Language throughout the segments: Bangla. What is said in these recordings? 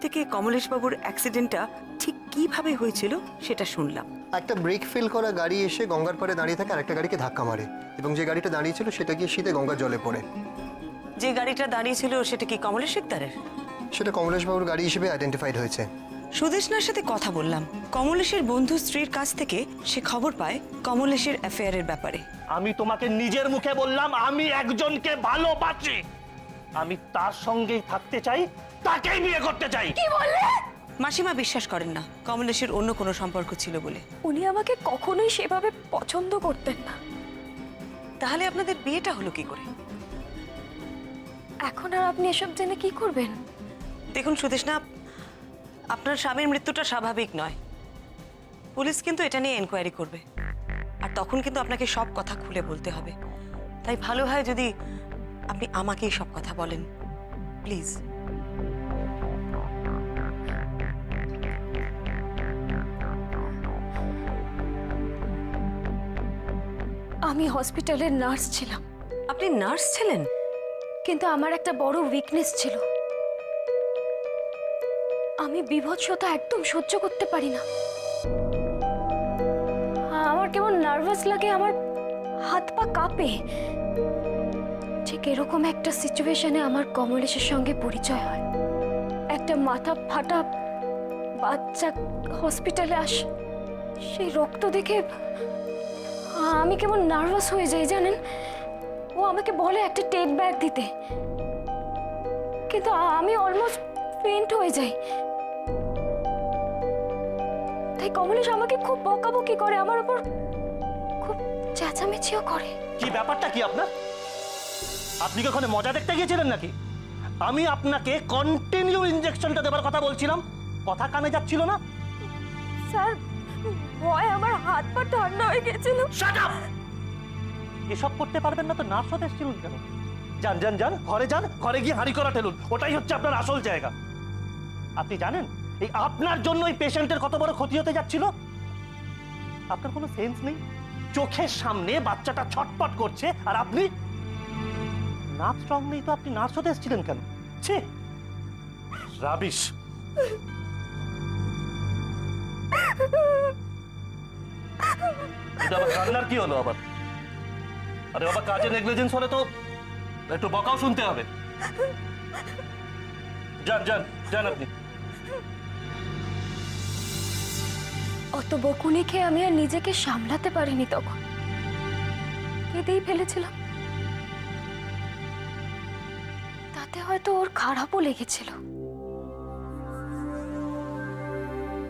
থেকে কমলেশ বাবুর অ্যাক্সিডেন্টটা ঠিক কিভাবে হয়েছিল সেটা শুনলাম। একটা ব্রেক ফেল করা গাড়ি এসে গঙ্গার পাড়ে দাঁড়িয়ে থাকে আর একটা গাড়িকে ধাক্কা মারে, এবং যে গাড়িটা দাঁড়িয়ে ছিল সেটা গিয়ে শীতে গঙ্গার জলে পড়ে। যে গাড়িটা দাঁড়িয়েছিল সেটা কি কমলেশ শিকদারের? সেটা কমলেশবাবুর গাড়ি হিসেবে আইডেন্টিফাইড হয়েছে। সুদেষ্ণার সাথে কথা বললাম। কমলেশের বন্ধু স্ত্রীর কাছ থেকে সে খবর পায় কমলেশের অ্যাফেয়ারের ব্যাপারে। আমি তোমাকে নিজের মুখে বললাম আমি একজনকে ভালোবাসি, আমি তার সঙ্গেই থাকতে চাই, তাকেই বিয়ে করতে চাই। কি বললে? মাসিমা বিশ্বাস করেন না কমলেশের অন্য কোনো সম্পর্ক ছিল বলে। উনি আমাকে কখনোই সেভাবে পছন্দ করতেন না। তাহলে আপনাদের বিয়েটা হলো কি করে? এখন আর আপনি এসব জেনে কি করবেন? দেখুন সুদেষ্ণা, আপনার স্বামীর মৃত্যুটা স্বাভাবিক নয়। পুলিশ কিন্তু এটা নিয়ে এনকোয়ারি করবে, আর তখন কিন্তু আপনাকে সব কথা খুলে বলতে হবে। তাই ভালো হয় যদি আপনি আমাকেই সব কথা বলেন, প্লিজ। আমি হসপিটালের নার্স ছিলাম, আপনি নার্স ছিলেন? কিন্তু আমার একটা বড় উইকনেস ছিল। আমি বিভৎসতা একদম সহ্য করতে পারি না। আমার কেমন নার্ভাস লাগে, আমার হাত পা কাঁপে। ঠিক এরকম একটা সিচুয়েশনে আমার কমলেশের সঙ্গে পরিচয় হয়। একটা মাথা ফাটা বাচ্চা হসপিটালে আসে, সেই রক্ত দেখে আমি কেমন নার্ভাস হয়ে যাই জানেন। ও আমাকে বলে একটা টেক ব্যাগ দিতে, কিন্তু আমি অলমোস্ট ফেন্ট হয়ে যাই। তাই কমলেশ আমাকে খুব বকাবকি করে, আমার উপর খুব চেঁচামেচিও করে। কি ব্যাপারটা কি আপনার? আপনি কি ওখানে মজা দেখতে গিয়েছিলেন নাকি? আমি আপনাকে কন্টিনিউ ইনজেকশনটা দেবার কথা বলছিলাম, কথা কানে যাচ্ছিল না। স্যার, ভয় আমার হাত পা ঠান্ডা হয়ে গেছিল। Shut up! এসব করতে পারবেন না তো নার্স হতে এসেছিলেন কেন? যান যান যান, ঘরে যান, ঘরে গিয়ে হাঁড়ি করা ঠেলুন, ওটাই হচ্ছে আপনার আসল জায়গা। আপনি জানেন এই আপনার জন্য এই পেশেন্টের কত বড় ক্ষতি হতে যাচ্ছিল? আপনার কোনো সেন্স নেই। চোখের সামনে বাচ্চাটা ছটপট করছে আর আপনি নার্ভ স্ট্রং নেই তো আপনি নার্স হতে এসেছিলেন কেন? ছি, রাবিশ। এটা আবার কান্নার কি হলো আবার? আরে বাবা, কাজে নেগলিজেন্স হলে তো একটু বকাও শুনতে হবে। যান যান যান আপনি। অত বকুনি খেয়ে আমি আর নিজেকে সামলাতে পারিনি, তখন কেঁদেই ফেলেছিলাম। তাতে হয়তো ওর খারাপও লেগেছিল,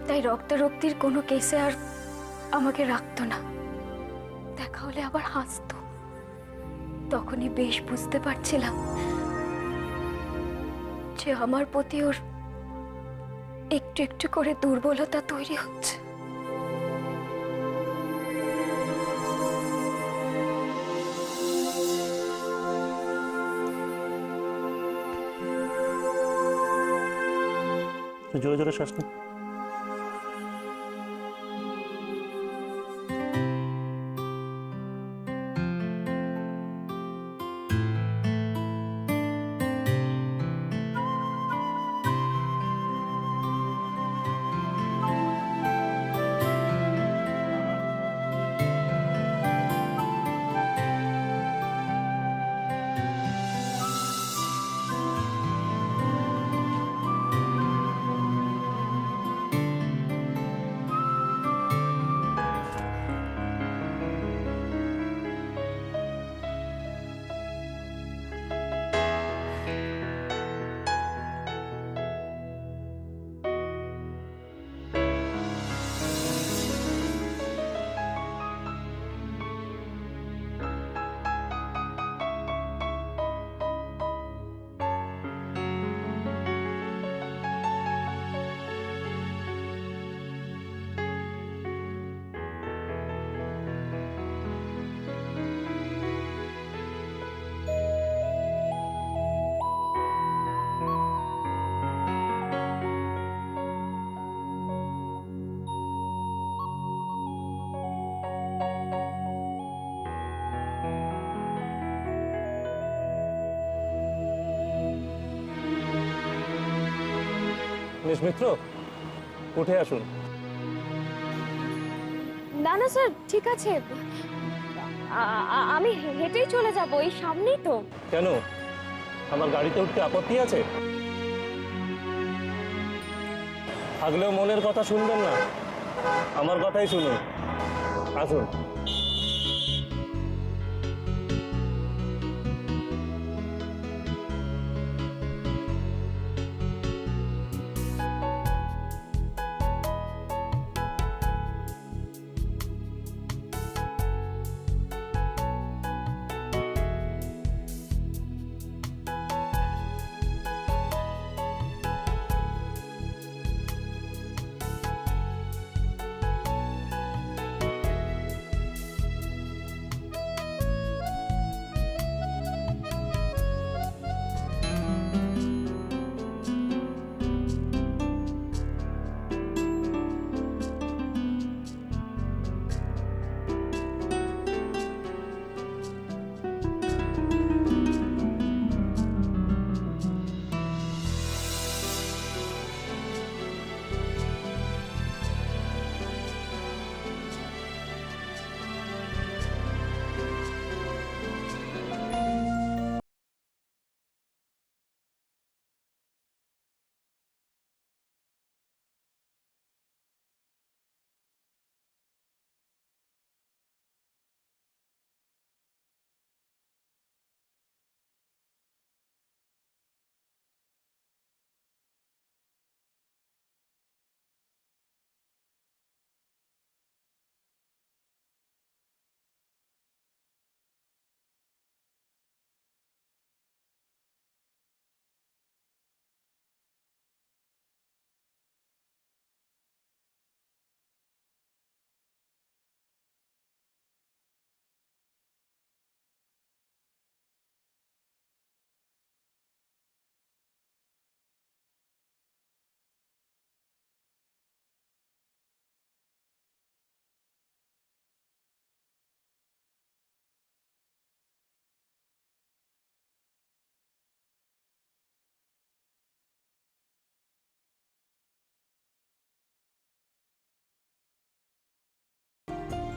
তাই রক্তারক্তির কোনো কেসে আর আমাকে রাখতো না। দেখা হলে আবার হাসতো। তখনই বেশ বুঝতে পারছিলাম যে আমার প্রতি ওর একটু একটু করে দুর্বলতা তৈরি হচ্ছে। জোরে জোরে শ্বাস নিন। মিস মিত্র, উঠে আসুন। না না স্যার, ঠিক আছে, আমি হেঁটেই চলে যাব, এই সামনেই তো। কেন, আমার গাড়িতে উঠতে আপত্তি আছে? থাকলেও মনের কথা শুনবেন না, আমার কথাই শুনুন। আসুন।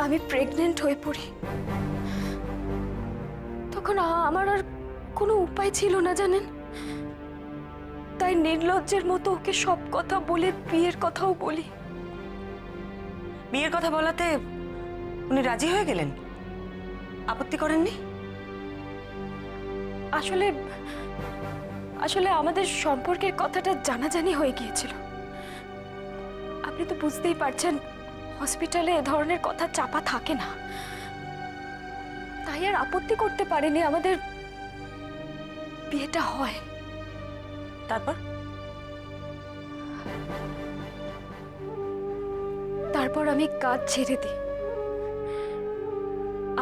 আমি প্রেগনেন্ট হয়ে পড়ি, তখন আমার আর কোনো উপায় ছিল না জানেন। তাই নির্লজ্জের মতো ওকে সব কথা বলে বিয়ের কথাও বলি। বিয়ের কথা বলাতে উনি রাজি হয়ে গেলেন? আপত্তি করেননি? আসলে আসলে আমাদের সম্পর্কের কথাটা জানাজানি হয়ে গিয়েছিল। আপনি তো বুঝতেই পারছেন, হসপিটালে এ ধরনের কথা চাপা থাকে না। তাই আর আপত্তি করতে পারেনি, আমাদের বিয়েটা হয়। তারপর? তারপর আমি কাজ ছেড়ে দিই।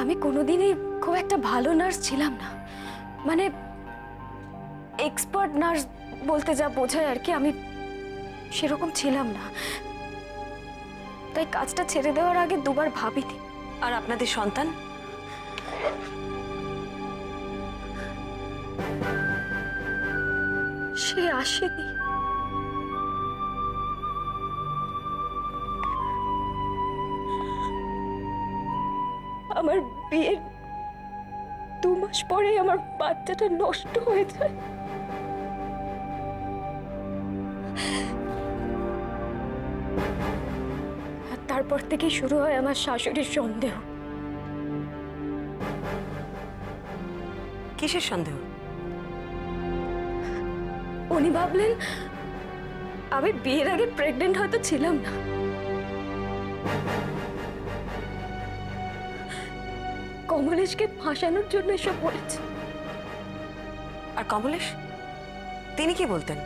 আমি কোনোদিনই খুব একটা ভালো নার্স ছিলাম না, মানে এক্সপার্ট নার্স বলতে যা বোঝায় আর কি, আমি সেরকম ছিলাম না। তাই কাজটা ছেড়ে দেওয়ার আগে দুবার ভাবিনি। আর আপনাদের সন্তান? সে আসেনি। আমার বিয়ের 2 মাস পরে আমার বাচ্চাটা নষ্ট হয়ে যায়। আর তারপর থেকে শুরু হয় আমার শাশুড়ির সন্দেহ। কিসের সন্দেহ? উনি ভাবলেন আমি বিয়ের আগে প্রেগনেন্ট হয়তো ছিলাম না। কমলেশকে ফাঁসানোর জন্য এসব বলেছে। আর কমলেশ, তিনি কি বলতেন?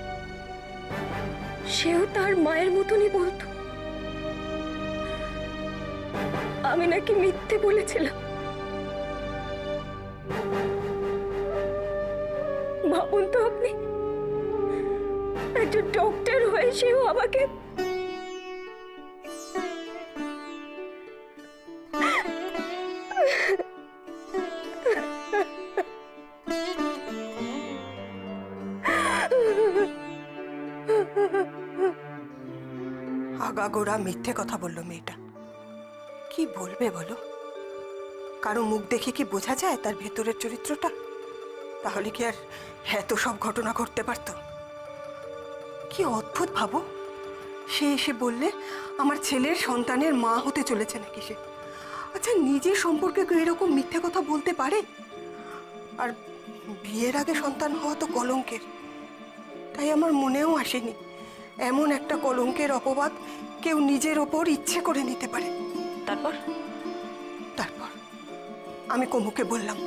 সেও তার মায়ের মতনই বলতো। আমি নাকি মিথ্যে বলেছিলাম। ভাবুন তো আপনি, একজন ডক্টর হয়ে সেও আমাকে আগাগোড়া মিথ্যে কথা বলল মেয়েটা। কি বলবে বলো? কারো মুখ দেখে কি বোঝা যায় তার ভেতরের চরিত্রটা? তাহলে কি আর এত সব ঘটনা ঘটতে পারতো? কি অদ্ভুত ভাবো, সে এসে বললে আমার ছেলের সন্তানের মা হতে চলেছে নাকি সে। আচ্ছা, নিজের সম্পর্কে কেউ এরকম মিথ্যে কথা বলতে পারে? আর বিয়ের আগে সন্তান হওয়া তো কলঙ্কের। তাই আমার মনেও আসেনি এমন একটা কলঙ্কের অপবাদ কেউ নিজের ওপর ইচ্ছে করে নিতে পারে। তারপর তারপর আমি কমুকে বললাম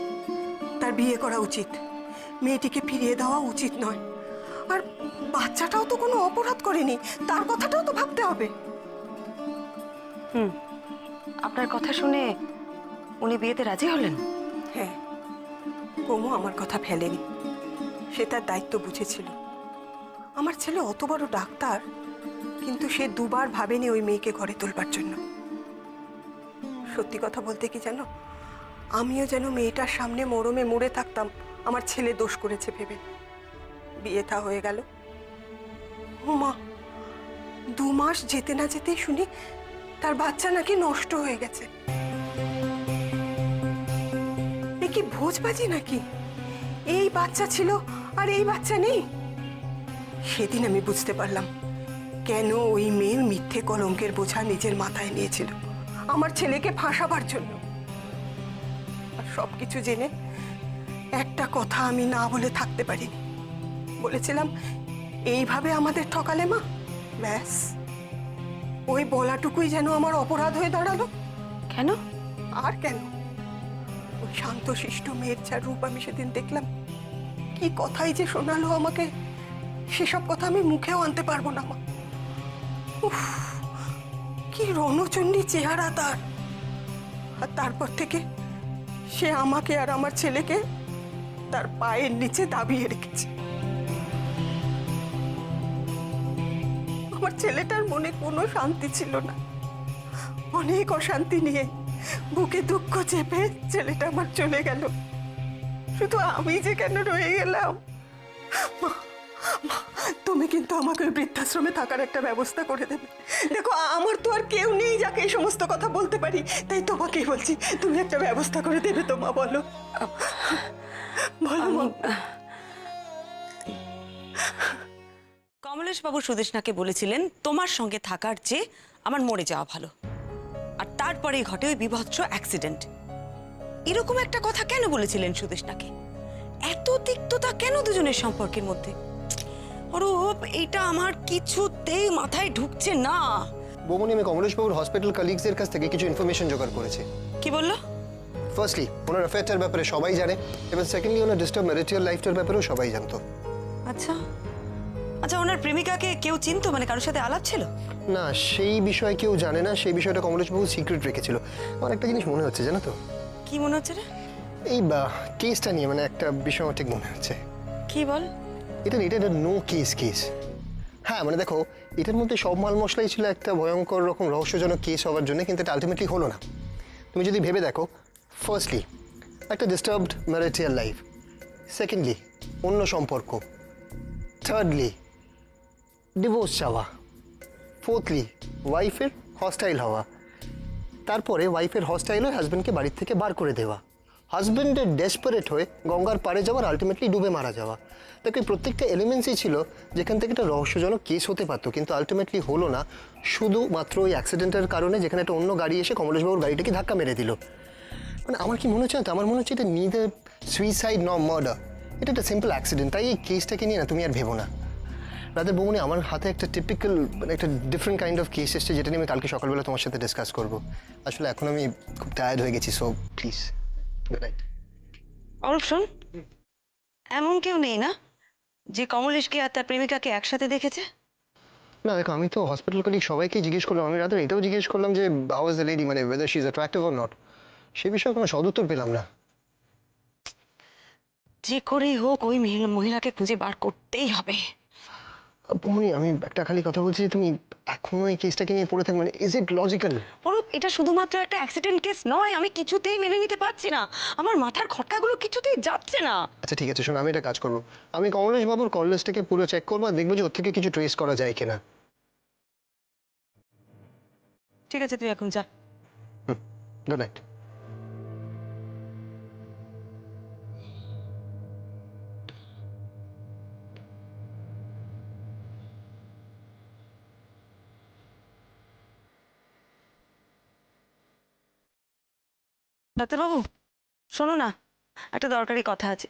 তার বিয়ে করা উচিত, মেয়েটিকে ফিরিয়ে দেওয়া উচিত নয়। আর বাচ্চাটাও তো কোনো অপরাধ করেনি, তার কথাটাও তো ভাবতে হবে। আপনার কথা শুনে উনি বিয়েতে রাজি হলেন? হ্যাঁ, কমু আমার কথা ফেলেনি, সে তার দায়িত্ব বুঝেছিল। আমার ছেলে অত বড় ডাক্তার, কিন্তু সে দুবার ভাবেনি ওই মেয়েকে ঘরে তোলবার জন্য। সত্যি কথা বলতে কি জানো, আমিও যেন মেয়েটার সামনে মরমে মরে থাকতাম আমার ছেলে দোষ করেছে ভেবে। বিয়ে থা হয়ে গেল। মা, 2 মাস যেতে না যেতেই শুনি তার বাচ্চা নাকি নষ্ট হয়ে গেছে। এ কি ভোজবাজি নাকি? এই বাচ্চা ছিল আর এই বাচ্চা নেই। সেদিন আমি বুঝতে পারলাম কেন ওই মেয়ে মিথ্যে কলঙ্কের বোঝা নিজের মাথায় নিয়েছিল আমার ছেলেকে ফাঁসাবার জন্য। আর সবকিছু জেনে একটা কথা আমি না বলে থাকতে পারিনি। বলেছিলাম, এইভাবে আমাদের ঠকালে মা, ব্যাস ওই বলাটুকুই যেন আমার অপরাধ হয়ে দাঁড়ালো। কেন? আর কেন? ওই শান্তশিষ্ট মেয়ের যা রূপ আমি সেদিন দেখলাম, কি কথাই যে শোনালো আমাকে, সেসব কথা আমি মুখেও আনতে পারবো না মা। উফ, কি রণচণ্ডী চেহারা তার। আর তারপর থেকে সে আমাকে আর আমার ছেলেকে তার পায়ের নিচে দাবিয়ে রেখেছে। আমার ছেলেটার মনে কোনো শান্তি ছিল না, অনেক অশান্তি নিয়ে বুকে দুঃখ চেপে ছেলেটা আমার চলে গেল। শুধু আমি যে কেন রয়ে গেলাম। মা, মা, তুমি কিন্তু আমাকে ওই বৃদ্ধাশ্রমে থাকার একটা ব্যবস্থা করে দেবে। দেখো, আমার তো আর কেউ নেই যাকে এই সমস্ত কথা বলতে পারি, তাই তোমাকেই বলছি, তুমি একটা ব্যবস্থা করে দেবে তো মা, বলো বলো মা। কমলেশ বাবু সুদেষ্ণাকে বলেছিলেন তোমার সঙ্গে থাকার চেয়ে আমার মরে যাওয়া ভালো। আর তারপরেই ঘটে ওই বিভৎস অ্যাক্সিডেন্ট। এরকম একটা কথা কেন বলেছিলেন সুদেষ্ণাকে? এত তিক্ততা কেন দুজনের সম্পর্কের মধ্যে? অরূপ, এটা আমার কিছুতেই মাথায় ঢুকছে না। বৌমনি, আমি কমলেশবাবুর হসপিটাল কলিগসদের কাছ থেকে কিছু ইনফরমেশন জোগাড় করেছি। কি বললো? ফার্স্টলি, ওনার অ্যাফেয়ারটার ব্যাপারে সবাই জানে, এবং সেকেন্ডলি ওনার ডিস্টার্ব ম্যারিটাল লাইফটার ব্যাপারেও সবাই জানতো। আচ্ছা আচ্ছা, ওনার প্রেমিকাকে কেউ চিনতো? মানে কারোর সাথে আলাপ ছিল? না, সেই বিষয়ে কেউ জানে না, সেই বিষয়টা কমলেশবাবু সিক্রেট রেখেছিল। আমার একটা জিনিস মনে হচ্ছে, জানো তো? কি মনে হচ্ছে রে? এই কেসটা নিয়ে মানে একটা বিষয় আমার ঠিক মনে হচ্ছে। কি বল? এটা নো কেস। হ্যাঁ, মানে দেখো, এটার মধ্যে সব মাল মশলাই ছিল একটা ভয়ঙ্কর রকম রহস্যজনক কেস হওয়ার জন্য, কিন্তু এটা আলটিমেটলি হলো না। তুমি যদি ভেবে দেখো, ফার্স্টলি একটা ডিস্টার্বড ম্যারিটাল লাইফ, সেকেন্ডলি অন্য সম্পর্ক, থার্ডলি ডিভোর্স চাওয়া, ফোর্থলি ওয়াইফের হস্টাইল হওয়া, তারপরে ওয়াইফের হস্টাইল হয়ে হাজব্যান্ডকে বাড়ির থেকে বার করে দেওয়া, হাজব্যান্ডের ডেসপারেট হয়ে গঙ্গার পাড়ে যাওয়ার, আলটিমেটলি ডুবে মারা যাওয়া। দেখো, এই প্রত্যেকটা এলিমেন্টসই ছিল যেখান থেকে একটা রহস্যজনক কেস হতে পারতো, কিন্তু আলটিমেটলি হলো না, শুধুমাত্র ওই অ্যাক্সিডেন্টের কারণে, যেখানে একটা অন্য গাড়ি এসে কমলেশবাবুর গাড়িটাকে ধাক্কা মেরে দিল। মানে আমার কি মনে হচ্ছে না, আমার মনে হচ্ছে এটা নিদার সুইসাইড নর মার্ডার, এটা একটা সিম্পল অ্যাক্সিডেন্ট। তাই এই কেসটাকে নিয়ে না তুমি আর ভেবো না। রাতে বৌমনি, আমার হাতে একটা টিপিক্যাল মানে একটা ডিফারেন্ট কাইন্ড অফ কেস এসছে, যেটা নিয়ে আমি কালকে সকালবেলা তোমার সাথে ডিসকাস করবো। আসলে এখন আমি খুব টায়ার্ড হয়ে গেছি, so please good night. Arup শোন, এমন কেউ নেই না যে কমলেশকে আর তার প্রেমিকাকে একসাথে দেখেছে? না দেখো, আমি তো হসপিটাল কলিগ সবাইকেই জিজ্ঞেস করলাম, আমি রাতে এটাও জিজ্ঞেস করলাম যে হাউ ইজ দ্য লেডি, মানে whether she is attractive or not. সে বিষয়ে কোনো সদুত্তর পেলাম না। যে করেই হোক ওই মহিলাকে খুঁজে বার করতেই হবে। বৌমনি, আমি একটা খালি কথা বলছি, তুমি এখনো এই কেসটাকে নিয়ে পড়ে থাকবে, মানে ইজ ইট লজিক্যাল? অরূপ, এটা শুধুমাত্র একটা অ্যাক্সিডেন্ট কেস নয়। আমি কিছুতেই মেনে নিতে পারছি না, আমার মাথার খটকাগুলো কিছুতেই যাচ্ছে না। আচ্ছা ঠিক আছে, শোনো, আমি এটা কাজ করবো, আমি কমলেশ বাবুর কল লিস্টটাকে পুরো চেক করবো আর দেখবো যে ওর থেকে কিছু ট্রেস করা যায় কিনা। ঠিক আছে, তুই এখন যা। Good night. ডাক্তারবাবু, শোনো না, একটা দরকারি কথা আছে।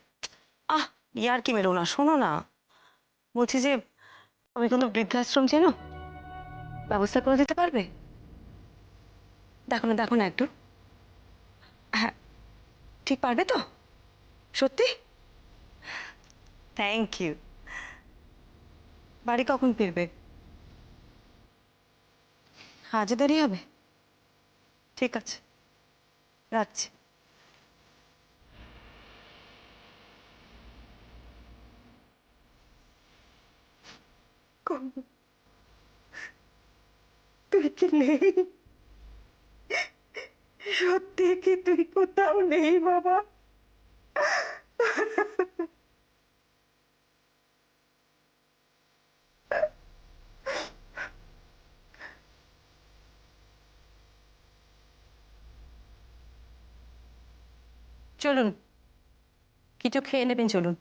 ইয়ার কি মেরো না, শোনো না। বলছি যে, তুমি কোনো বৃদ্ধাশ্রম চেনো? ব্যবস্থা করে দিতে পারবে? দেখো না একটু। হ্যাঁ, ঠিক পারবে তো? সত্যি? Thank you. বাড়ি কখন ফিরবে? কাজে দেরি হবে? ঠিক আছে, রাখছি। তুই কি নেই? সত্যি কি তুই কোথাও নেই বাবা? চলুন, কিছু খেয়ে নেবেন, চলুন।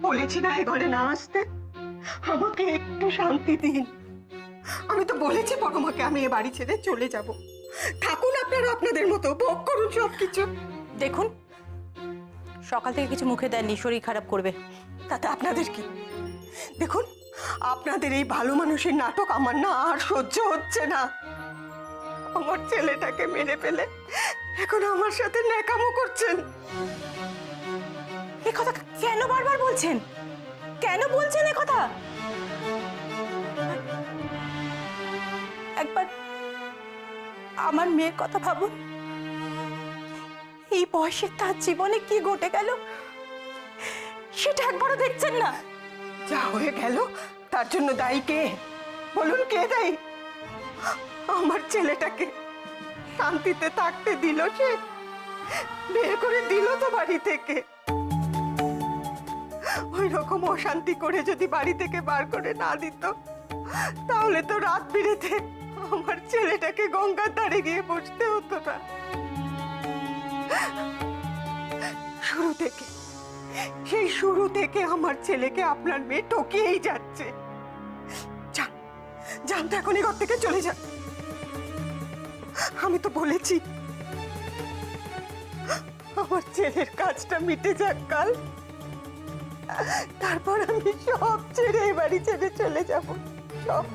বলেছি না এ ঘরে না আসতে, আমাকে একটু শান্তি দিন। আমি তো বলেছি বড়মাকে আমি এ বাড়ি ছেড়ে চলে যাব। থাকুন আপনারা আপনাদের মতো, ভোগ করুন সব কিছু। দেখুন, সকাল থেকে কিছু মুখে দেননি, শরীর খারাপ করবে। তাতে আপনাদের কি? দেখুন, আপনাদের এই ভালো মানুষের নাটক আমার না আর সহ্য হচ্ছে না। আমার ছেলেটাকে মেরে ফেলে এখন আমার সাথে ন্যাকামো করছেন। এ কথা কেন বারবার বলছেন? কেন বলছেন এ কথা? একবার আমার মেয়ের কথা ভাবুন। এই বয়সে তার জীবনে কি ঘটে গেল সেটা একবারও দেখছেন না? যা হয়ে গেল তার জন্য দায়ী কে? বলুন, কে দায়ী? আমার ছেলেটাকে শান্তিতে থাকতে দিল সে? বের করে দিল তো বাড়ি থেকে। ওই রকম অশান্তি করে যদি বাড়ি থেকে বার করে না দিত, তাহলে তো রাত বিরেতে আমার ছেলেটাকে গঙ্গার ধারে গিয়ে বসতে হতো না। সেই শুরু থেকে আমার ছেলেকে আপনার মেয়ে ঠকিয়েই যাচ্ছে। যান, যান তো এখনই ঘর থেকে চলে যান। আমি তো বলেছি আমার ছেলের কাজটা মিটে যাক কাল, তারপর আমি সব ছেড়ে এই বাড়ি ছেড়ে চলে যাব। সব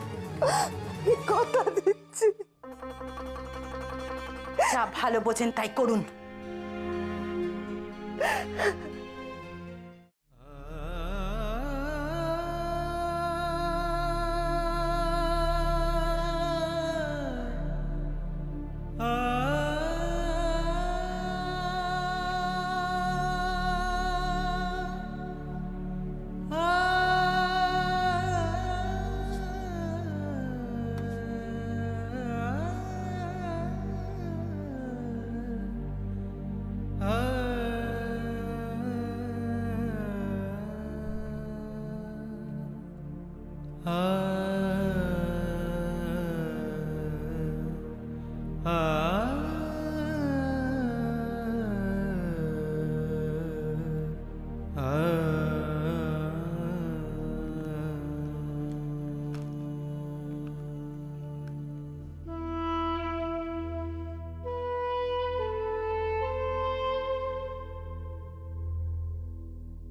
কথা দিচ্ছি। যা ভালো বোঝেন তাই করুন।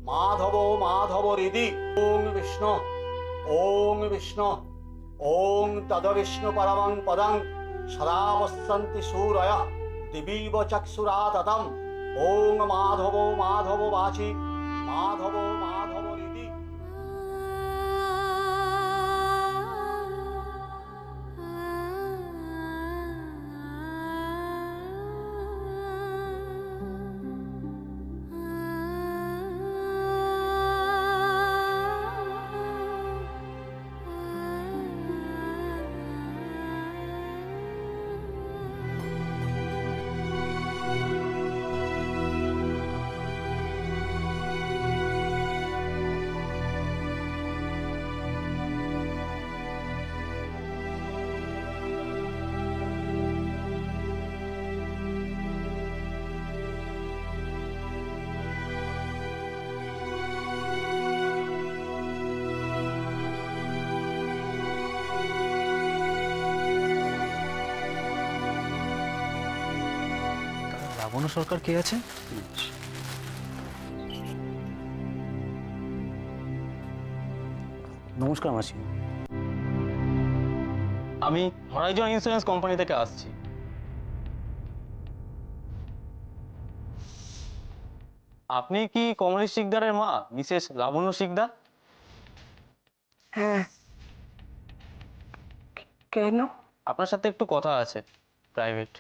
माधवो माधव हृदि ओं विष्णु ओं तद विष्णु परमं पदं सदा वसन्ति सूरयः दिवीव चक्षुरा ततम् ओं माधवो वाचि माधवो हृदि। লাবণ্য সরকার কে আছে? নমস্কার মাসি। আমি হরাইজন ইন্স্যুরেন্স কোম্পানি থেকে আসছি। আপনি কি কমলেশ শিকদারের মা, মিসেস লাবণ্য শিকদার? হ্যাঁ, কেন? আপনার সাথে একটু কথা আছে, প্রাইভেট।